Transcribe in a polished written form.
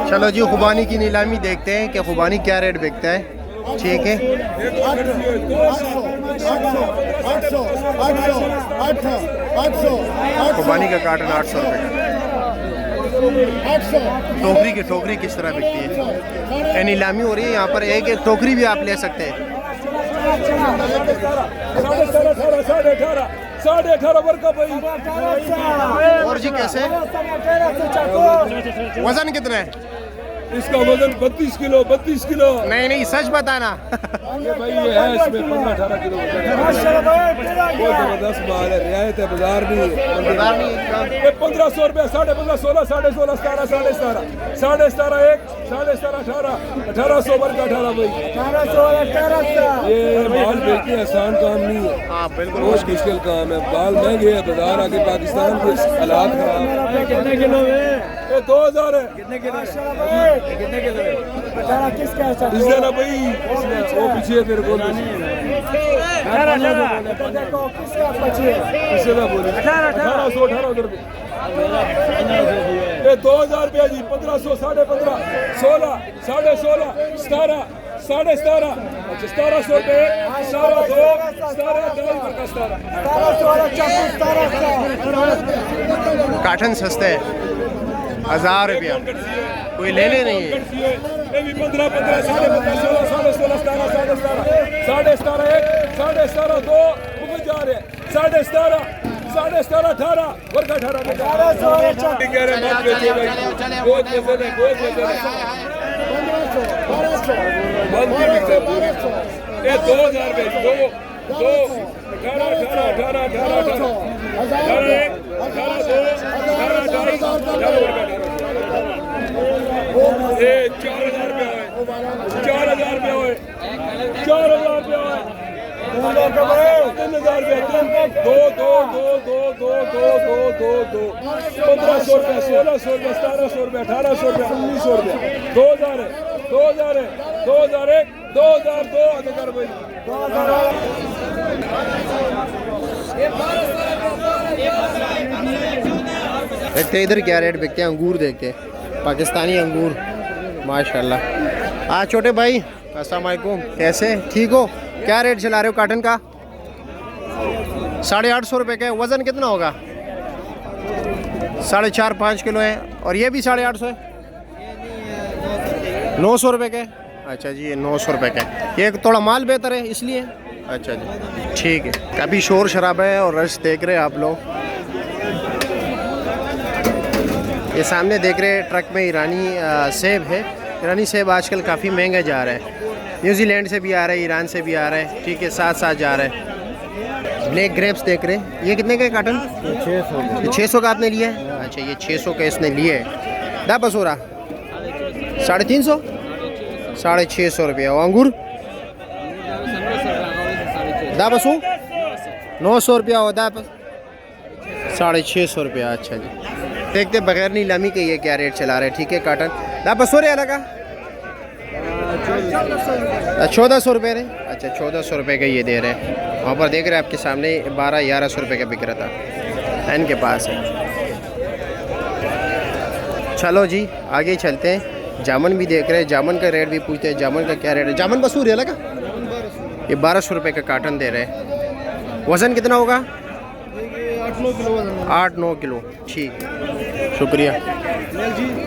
चलो जी खुबानी की नीलामी देखते हैं कि खुबानी क्या रेट बिकता है। ठीक है, खुबानी का कार्टन 800 रुपये का। टोकरी किस तरह बिकती है? ये नीलामी हो रही है यहाँ पर, एक एक टोकरी भी आप ले सकते हैं। 18.5 और जी कैसे वजन कितना है इसका? वजन 32 किलो। नहीं सच बताना। ये भाई ये है, इसमें 15-18 किलो बहुत जबरदस्त माल है, रियायत है, बाजार नहीं है। ये 1500 रुपये, 15.5, 16, 16.5, 17, 17.5, 17.5, 17.5, 1800 वर्ग का 18 भाई। ये माल बेचते आसान काम नहीं है, बहुत मुश्किल काम है। बाल महंगे है, बाजार आगे पाकिस्तान के हालात खराब। कितने किलो है? ये 2000 है। कितने किलो? इस देना भाई, वो पीछे तेरे को 1800 रुपये। ये 2000 रुपया जी। 1500, 15.5, 16, 16.5, 17, 17.5, 1700 रुपये। 17 काटन सस्ते है, 1000 रुपया कोई लेने नहीं है। 15, 15, 15.5, 16, 16, 17, 17, 17.5, 17.5, 2 मुझे जा रहे 17.5, 17.5, 18 वर्ग 18 में 1800 ये 2000 में 2 18 18 18 ये 4000 रुपया है। 4000 रुपया है। 4000 रुपया है। 3000 रुपया। 2 1500 रुपया, 1600 रुपया, 1700 रुपया, 1800 रुपया, 1900 रुपया। 2000 है, 2000 है, 2001, 2002 अधिकार भाई। देखते इधर क्या रेट बिकते हैं। अंगूर देखते हैं, पाकिस्तानी अंगूर माशाल्लाह। हाँ छोटे भाई अस्सलाम वालेकुम, कैसे? ठीक हो? क्या रेट चला रहे हो काटन का? 850 रुपये का। वज़न कितना होगा? 4.5-5 किलो है। और ये भी 850 है। 900 रुपये के। अच्छा जी, ये 900 रुपये का। ये थोड़ा माल बेहतर है इसलिए। अच्छा जी ठीक है। काफ़ी शोर शराबा है और रश देख रहे हैं आप लोग। ये सामने देख रहे हैं ट्रक में ईरानी सेब है। ईरानी सेब आजकल काफ़ी महंगा जा रहा है। न्यूजीलैंड से भी आ रहा है, ईरान से भी आ रहा है। ठीक है, साथ साथ जा रहा है। ब्लैक ग्रेप्स देख रहे हैं। ये कितने का काटन? 600 का आपने लिया है? अच्छा, ये 600 का इसने लिए है। दा बसूरा 350, 650 रुपया। और अंगूर दा बसू 900 रुपया हो दा 650 रुपया। अच्छा जी, देखते बगैर नीलामी के ये क्या रेट चला रहे हैं। ठीक है, काटन दा बसूरे अलग 1400 रुपये रहे। अच्छा 1400 रुपये का ये दे रहे हैं। वहाँ पर देख रहे हैं आपके सामने 1200-1100 रुपये का बिक रहा था, इनके पास है। चलो जी आगे चलते हैं। जामुन भी देख रहे हैं, जामुन का रेट भी पूछते हैं। जामुन का क्या रेट है? जामुन बसूर है लगा, ये 1200 रुपये का कार्टन दे रहे हैं। वज़न कितना होगा? 8-9 किलो। ठीक, शुक्रिया।